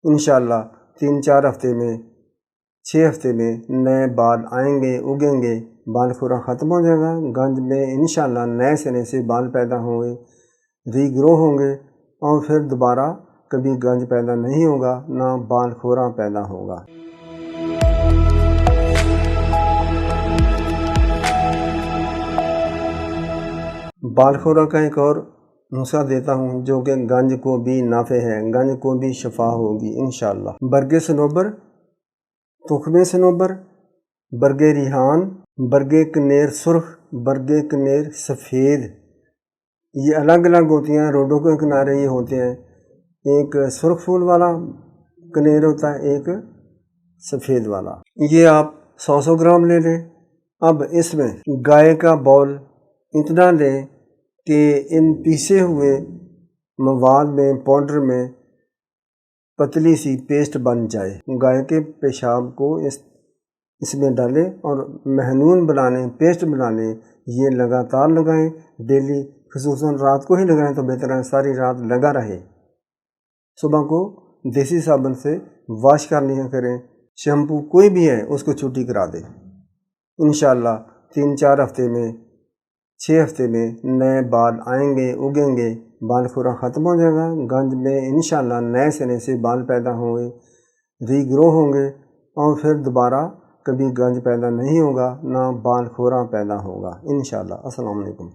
انشاءاللہ 3-4 ہفتے میں 6 ہفتے میں نئے بال آئیں گے، اگیں گے، بال کھورا ختم ہو جائے گا، گنج میں انشاءاللہ نئے سرے سے بال پیدا ہوں گے، ری گرو ہوں گے، اور پھر دوبارہ کبھی گنج پیدا نہیں ہوگا، نہ بال کھورا پیدا ہوگا۔ بال کھورا کا ایک اور نسخہ دیتا ہوں جو کہ گنج کو بھی نافع ہے، گنج کو بھی شفا ہوگی انشاءاللہ۔ برگ صنوبر، تخم صنوبر، برگ ریحان، برگ کنیر سرخ، برگ کنیر سفید، یہ الگ الگ ہوتی ہیں، روڈوں کے کنارے یہ ہوتے ہیں، ایک سرخ پھول والا کنیر ہوتا ہے، ایک سفید والا۔ یہ آپ 100 گرام لے لیں۔ اب اس میں گائے کا بول اتنا لیں کہ ان پیسے ہوئے مواد میں، پاؤڈر میں پتلی سی پیسٹ بن جائے۔ گائے کے پیشاب کو اس میں ڈالیں اور مہنون بنانے، پیسٹ بنانے، یہ لگاتار لگائیں، ڈیلی، خصوصاً رات کو ہی لگائیں تو بہتر ہے، ساری رات لگا رہے۔ صبح کو دیسی صابن سے واش کر لیا کریں، شیمپو کوئی بھی ہے اس کو چھٹی کرا دیں۔ انشاءاللہ 3-4 ہفتے میں 6 ہفتے میں نئے بال آئیں گے، اگیں گے، بال کھورا ختم ہو جائے گا، گنج میں انشاءاللہ نئے سرے سے بال پیدا ہوں گے، ری گرو ہوں گے، اور پھر دوبارہ کبھی گنج پیدا نہیں ہوگا، نہ بال کھورا پیدا ہوگا انشاءاللہ۔ السلام علیکم۔